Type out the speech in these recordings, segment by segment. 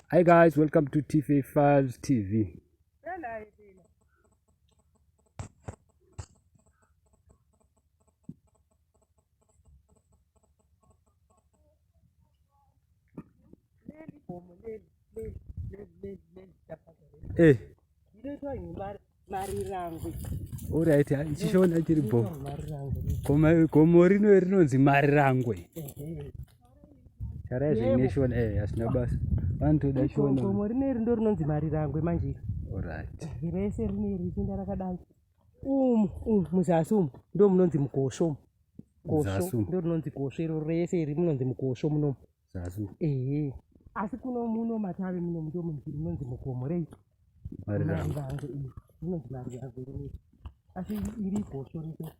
Hi guys, welcome to TV Files TV. Hey. Marirangwe. Alright, ichishona chiri bo. Gomo rinonzi Marirangwe. Chara nation asina basa. Vantu dashona. Gomo rineri ndo rinonzi Marirangwe manje. Alright. Rese rineri chinda rakadai. Muzasi ndo munonzi mugosho. Gosho ndo rinonzi gosho iro rese iri munonzi mugosho muno. Zasu. Asi kuno muno matavi muno ndo munonzi mugomo rei. Marirangwe munonzi Marirangwe rineri. Asi iri gosho rese.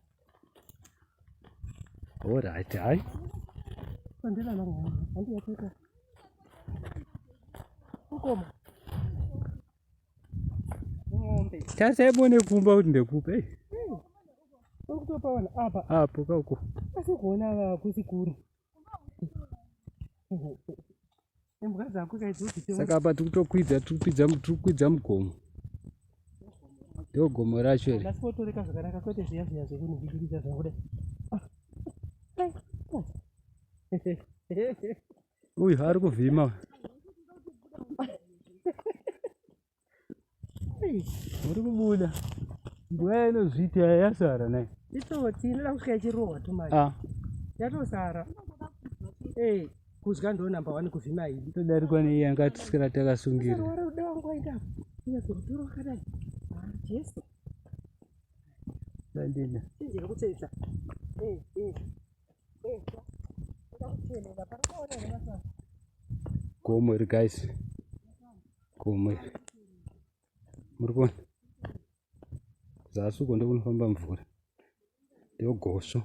Alright, hai. Pandela nangu. Andi yapeka. Ukoma. Ngombe. Tasebone kumba kuti ndekupe. Ukutopa wana apa. Apo kauko. Asi kuona kusikuri. Embwa zako kaidzoki. Saka apa tikukwidza mugomo. Ndo gomo racho iri. Ndasipotoreka zvakanaka kwete zviya zvekunigigiriza zvakuda. Uyu ari kuvhima. Uri kubuda. Nguva inozviti yasara naye. Itoti inoda kusvika ichirohwa tumai. Yatosara. Kudya ndo namba 1 kuvhima iyi. Todarikwa neiyi tisikara takasungira. Wari rudo wangu waita. Iye kuruturo kadai. Jesu. Sandina. Sinjira kutsetsa. Gomo iri guys. Gomo iri. Muri kuona? Zasi uko ndo kunofamba mvura. Ndo gosho.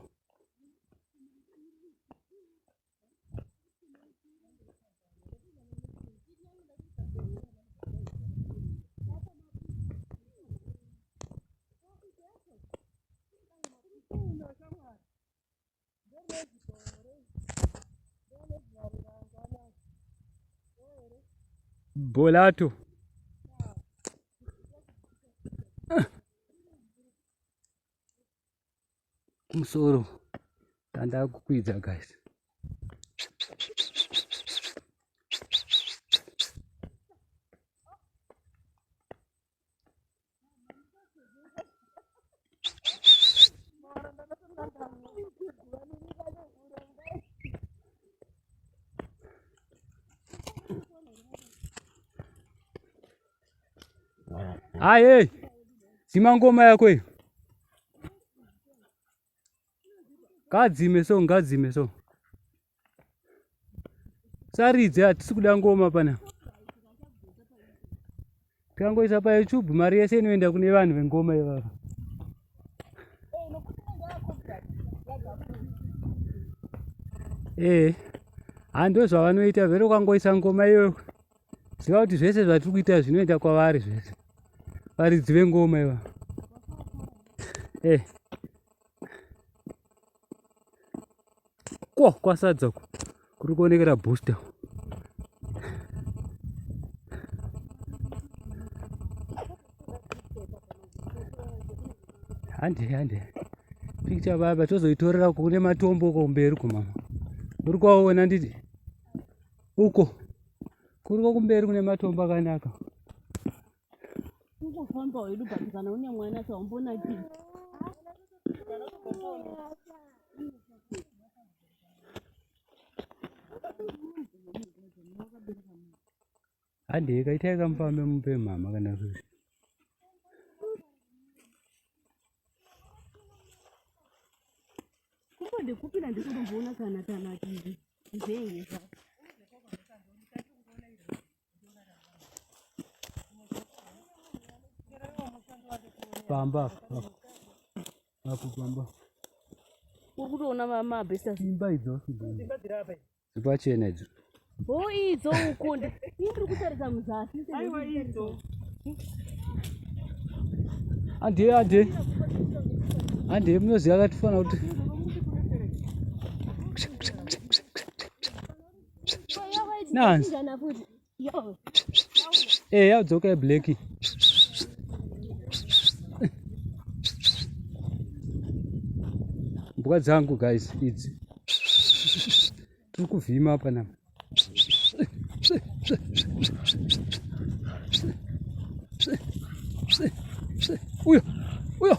Bolato. Kumusoro. Tanda kukwidza guys. Aye, zima ngoma yako iyo. Ngadzime so. Saridze hatisi kuda ngoma pana. Tikangoisa pa YouTube mari yese inoenda kune vanhu vengoma ivava. Hando zvavanoita vero kangoisa ngoma iyo. Ziva kuti zvese zvatiri kuita zvinoenda kwavari zvese. Varidzi vengoma iva. Kwasadza kuri kuonekera booster. Hande. Picture baba tozoitorera kune matombo uko kumberi kumama. Uri kwaona nditi? Uko. Kuri kumberi kune matombo akanaka. Kufamba wedu kana une mwana saumbona ki. Hande kaita yakamufambe mupe mama kana kuti. Kupinde kupina ndikutomboona kana TV. Nzenye sasa. Pamba. Hapo pamba. Ukutoona mama besta simba idzo. Zipachena idzo. Idzo ukonde. Indiri kutarisa muzasi. Aiwa idzo. Ande munoziva akatifana kuti nanzi Yo. Yadzoka black. Mbuka dzangu guys, idzi tiri kuvhima apa nama. Uyo, uyo,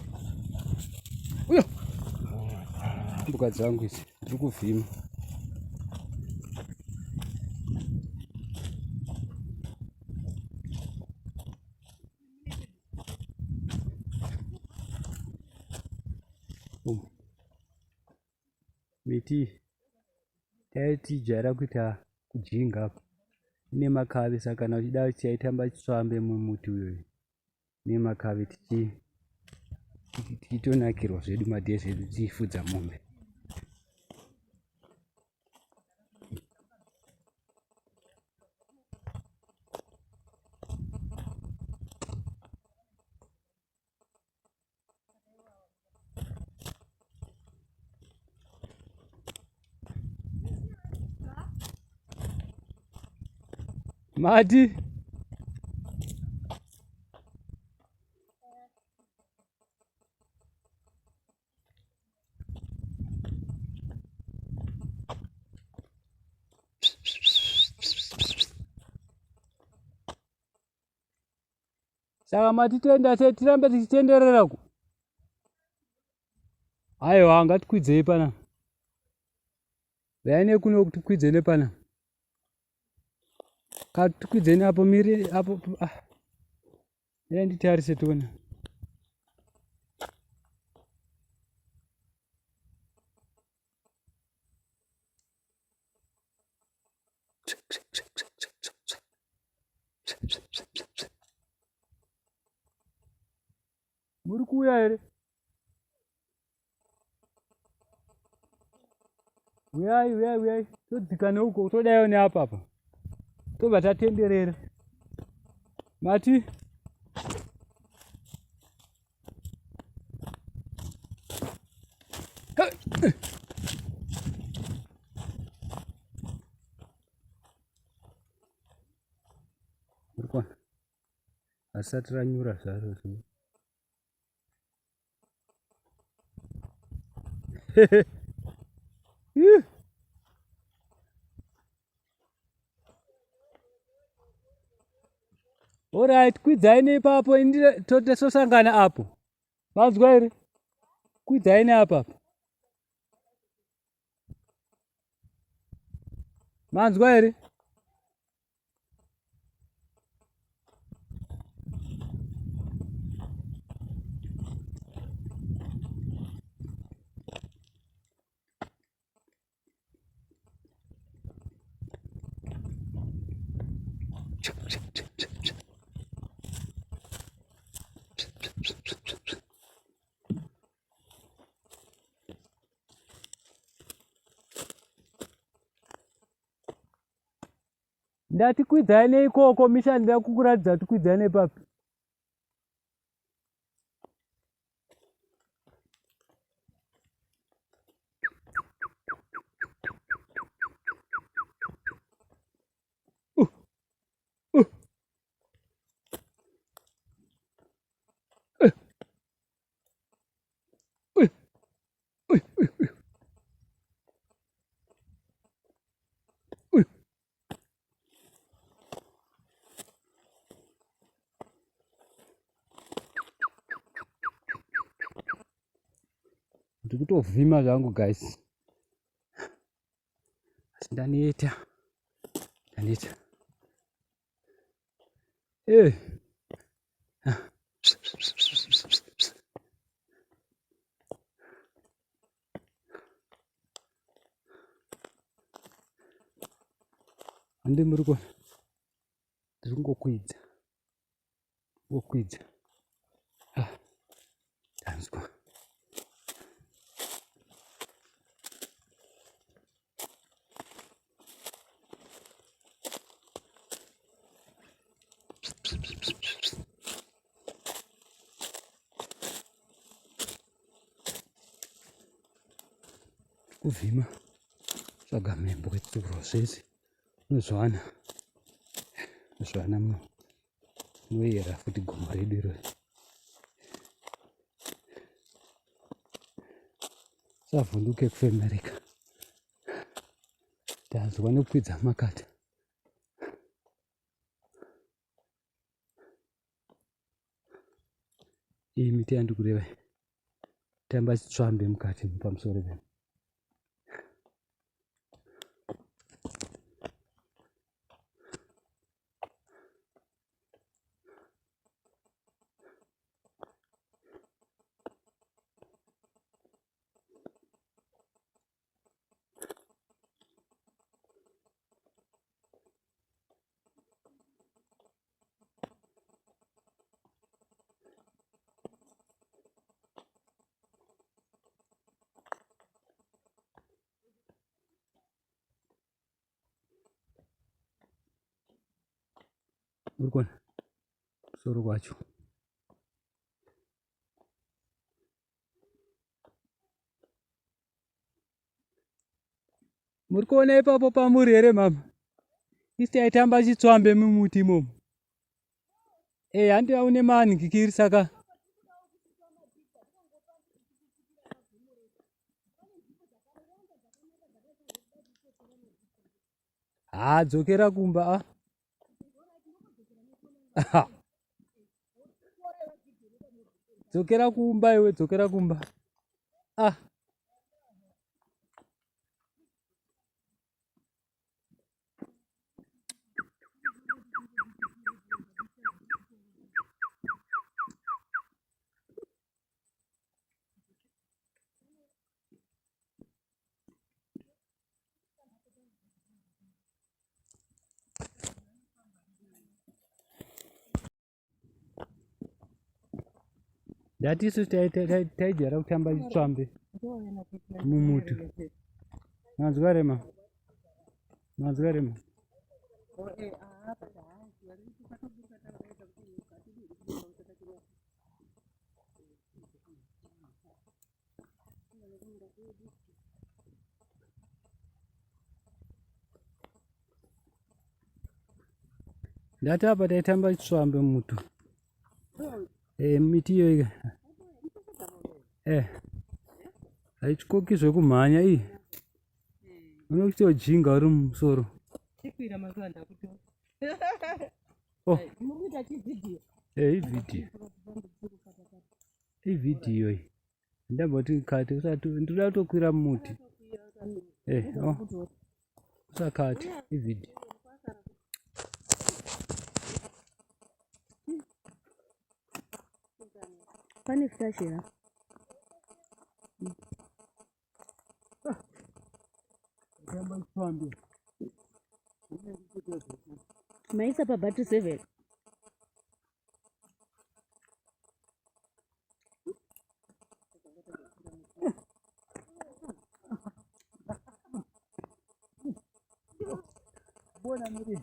uyo. Mbuka dzangu idzi tiri kuvhima. Miti taitidyara kuita kujinga apa ine makavi, saka kana uchida tichaitamba tsvambe mumuti uyoyo nemakavi tichitonakirwa zvedu madhee zvedu tichifudza mombe. Mati saka Mati toenda sei? Tirambe tichitendererako? Aiwa, ngatikwidzei pana. Uyai nekuno tikwidze nepana. Tikwidzei apo miri apo. Nditarise tione. Muri kuuya here? Uyai. Todzika neuko, todaiwo neapapa. Tobva tatenderera. Mati. Urikona. Asati ranyura zvaro. Alright, kwidzai nepapo tosangana apo. Manzwa here? Kwidzai neapapo. Manzwa here? Ndati kwidzai neikoko, Misha ndida kukuratidza kuti kwidzai nepapi. Ndiri kutovhima zvangu guys. Asi ndaneta. Handi muri kuona. Ndiri kungokwidza. Tanzwa. Kuvhima. Tsvaga mhembo kweturo zvese. Unozwana. zvana munoyera futi gomo redu irori. Savhunduke kufemereka tanzwa nekukwidza makata. Iyi miti yandiri kureva tamba chitsvambe mukati pamusoro peno. Urikuona kusoro kwacho muri kuona ipapo pamuri here mama? Isi taitamba chitsvambe mumuti imomo. Handina une manhingikiri saka dzokera kumba. Dzokera kumba iwe, dzokera kumba. Ndatisu taijara kutamba chitsvambe mumuti. Manzwa rema, manzwa rema. Ndati apa taitamba chitsvambe mumuti. Miti iyoyo haichikoki zvekumhanya iyi. Unochitojinga uri mumusoro. Ivhidhiyo iyi. Ndamboti kati usati ndoda kutokwira mumuti. Usakati ivhidhiyo. Pane flash here. Maisa pa battery 7. Bona muri.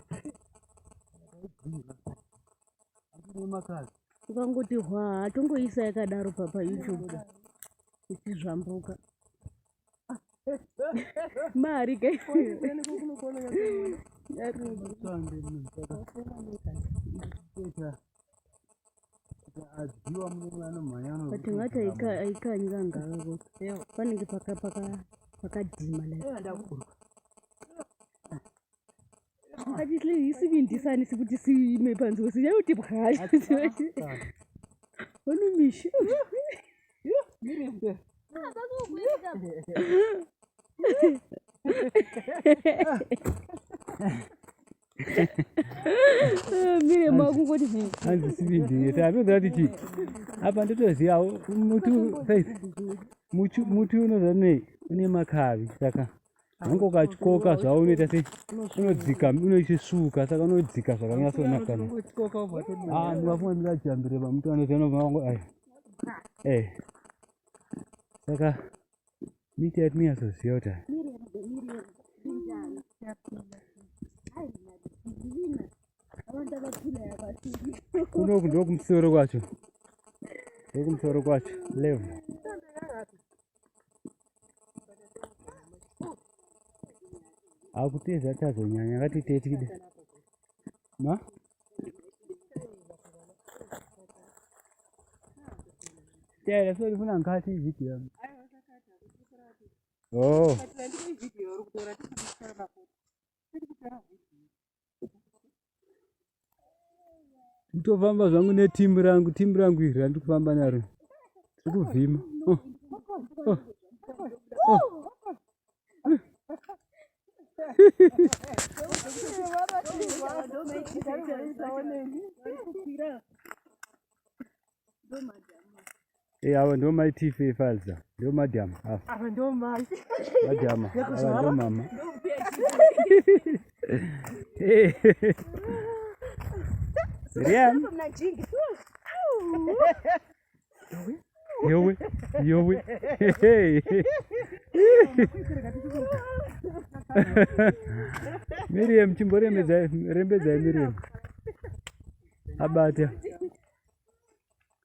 Ukangoti hwa tongoisa yakadaro pa YouTube ichizvambuka. Mari kai. Patingati aikanyira ngaro panenge pakadhima Actually, you see, this one is good to see me pants. Was you tip high? What do you miss? Mire magu what is it? And see it. I know that it is. Up until the sea, mutu no the name. Unimakavi, Saka. Ango kachikoka zvaunoita sei unodzika unochisuka saka unodzika zvakanyasonaka. Ndingafunga ndingajambire pamuti vanozana vangu saka miti yatinyazoziva kuti kunoku ndokumusoro kwacho level. Akuteza tazonyanya ngatitetikide ma Yeah, so ndifuna ngikhathe ividiyo yami. Oh. Nditofamba zvangu netimu rangu iri randikufamba naro. Ndikuvhima. Ava ndo my TV files. Ndo madam. Ava ndo mai. Madam. Ava ndo mama. Rian. Yowe. Miriam chimborembedza Miriam. Abata.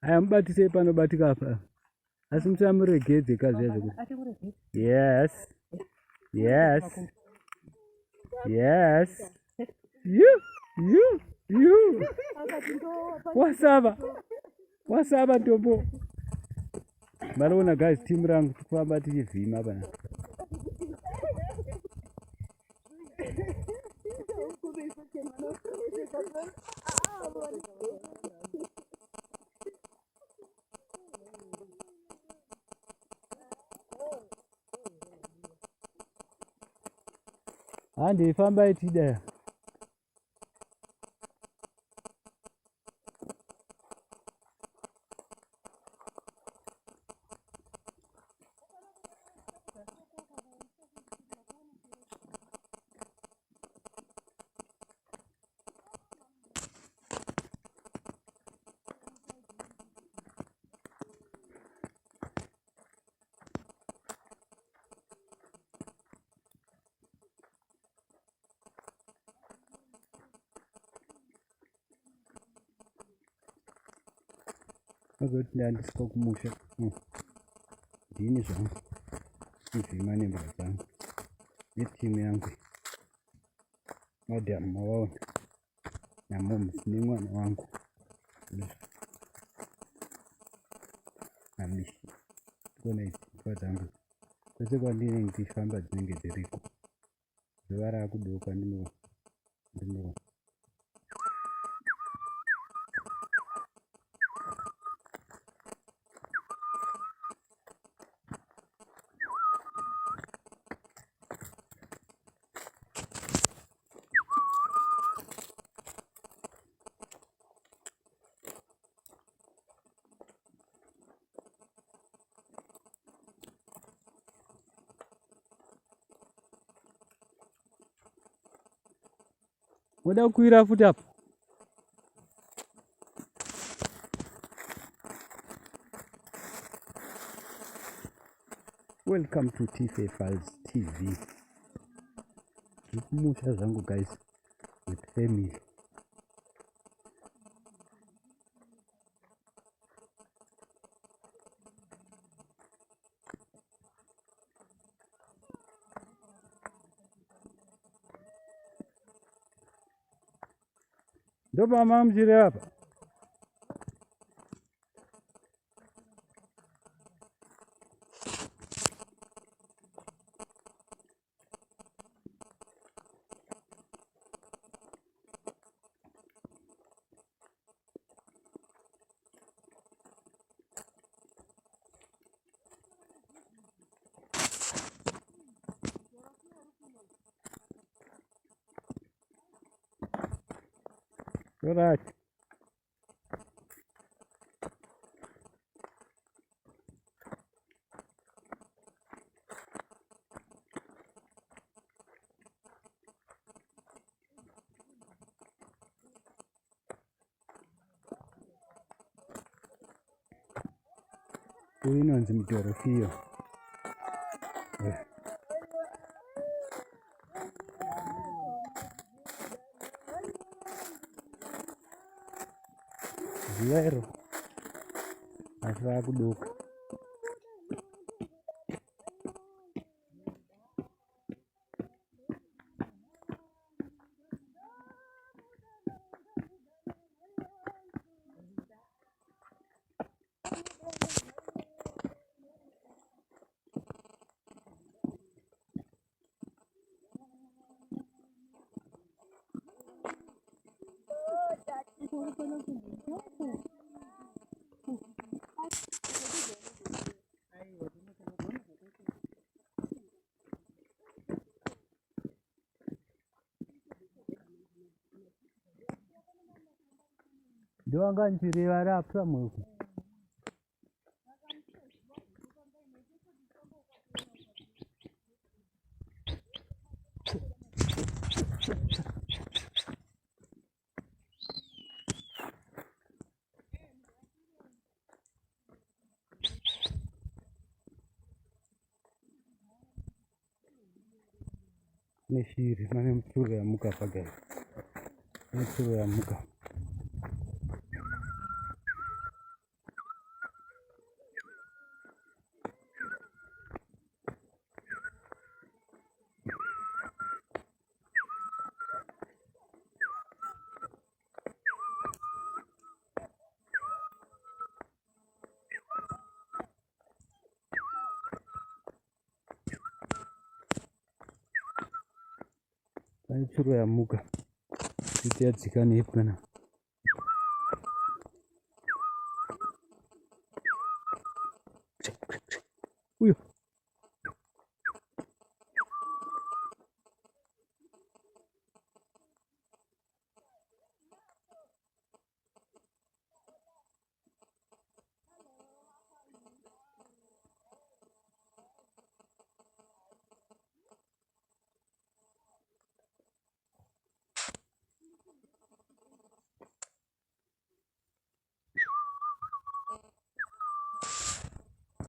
Aya mubatisei panobatika apa. Asi musamuregedze kazi yacho. Yes. You. Wasaba ntombo. Maraona guys, timu rangu tukufamba tichivhima apa. Handifamba itida. Agora ndandisika kumusha. Ndini zvangu. Ivhima nembwa dzangu. Netimu yangu. Madam mawaona. Namomusi nemwana wangu. Namishi. Kona idzimba dzangu. Kwese kwandinenge ndichifamba dzinenge dziriko. Zuva rakudoka ndinoona. Woda kukwira futi apo? Welcome to TV Files TV. Ndikumusha zvangu guys with family. Ndo mama mjiri hapa. All right. Inonzi mujorofio. Zero. Asa kuduka. Doanga nchiri varapsa muku. Ni shiri, mane mtsuru ya muka pagai. Mtsuru ya muka. Mtsuru ya muka. Siti ya tsikani hipana.